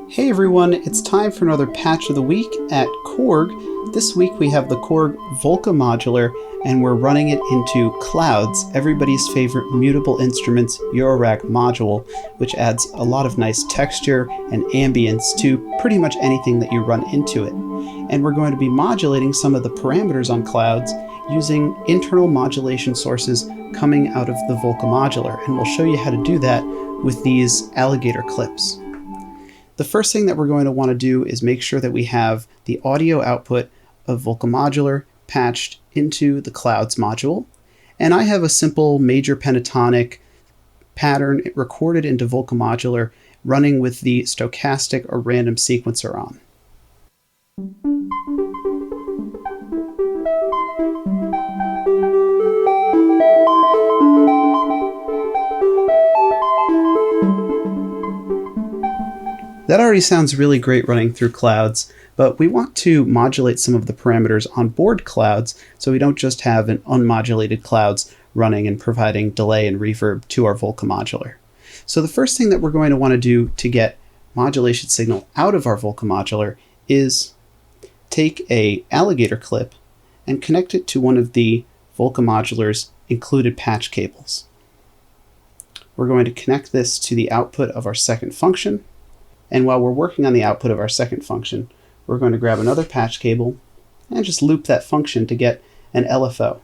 Hey everyone, it's time for another Patch of the Week at Korg. This week we have the Korg Volca modular and we're running it into Clouds, everybody's favorite mutable instruments eurorack module, which adds a lot of nice texture and ambience to pretty much anything that you run into it. And we're going to be modulating some of the parameters on Clouds using internal modulation sources coming out of the Volca modular, and we'll show you how to do that with these alligator clips. The first thing that we're going to want to do is make sure that we have the audio output of Volca modular patched into the Clouds module. And I have a simple major pentatonic pattern recorded into Volca modular running with the stochastic or random sequencer on. That already sounds really great running through Clouds, but we want to modulate some of the parameters on board Clouds so we don't just have an unmodulated Clouds running and providing delay and reverb to our Volca modular. So the first thing that we're going to want to do to get modulation signal out of our Volca modular is take a alligator clip and connect it to one of the Volca modular's included patch cables. We're going to connect this to the output of our second function. And while we're working on the output of our second function, we're going to grab another patch cable and just loop that function to get an LFO.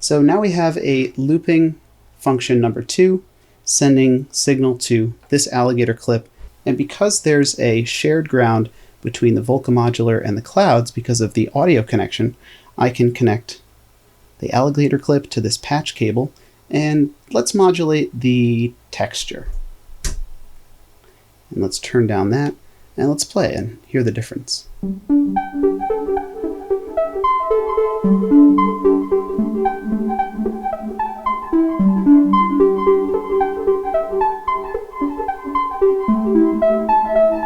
So now we have a looping function number 2 sending signal to this alligator clip. And because there's a shared ground between the Volca modular and the Clouds because of the audio connection, I can connect the alligator clip to this patch cable, and let's modulate the texture. And let's turn down that, and let's play and hear the difference.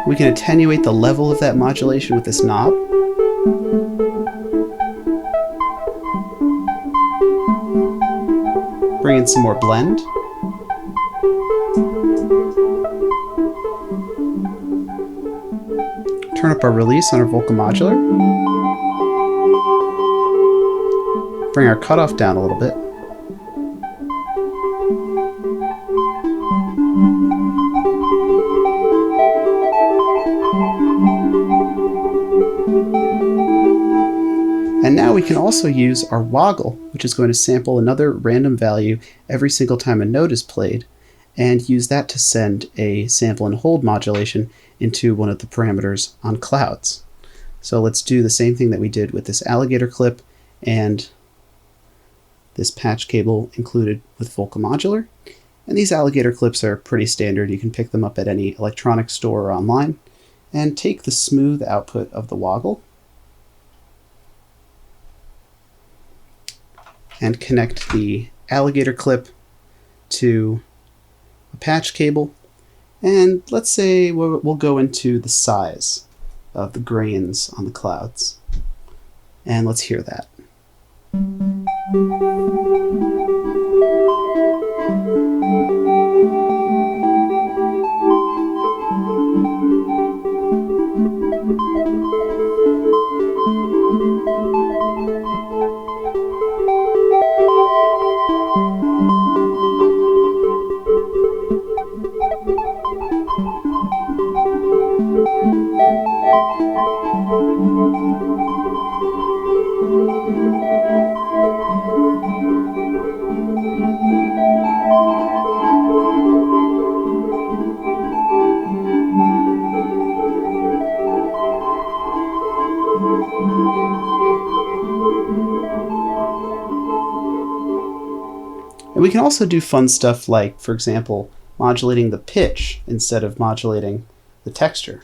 We can attenuate the level of that modulation with this knob. Bring in some more blend. Turn up our release on our Volca modular. Bring our cutoff down a little bit. And now we can also use our woggle, which is going to sample another random value every single time a note is played, and use that to send a sample and hold modulation into one of the parameters on Clouds. So let's do the same thing that we did with this alligator clip and this patch cable included with Volca modular. And these alligator clips are pretty standard. You can pick them up at any electronics store or online. And take the smooth output of the woggle and connect the alligator clip to a patch cable. And let's say we'll go into the size of the grains on the Clouds. And let's hear that. And we can also do fun stuff like, for example, modulating the pitch instead of modulating the texture.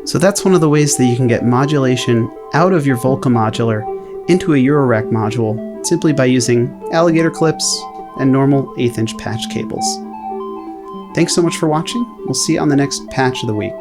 So that's one of the ways that you can get modulation out of your volca modular into a eurorack module simply by using alligator clips and normal 1/8" patch cables. Thanks so much for watching. We'll see you on the next patch of the week.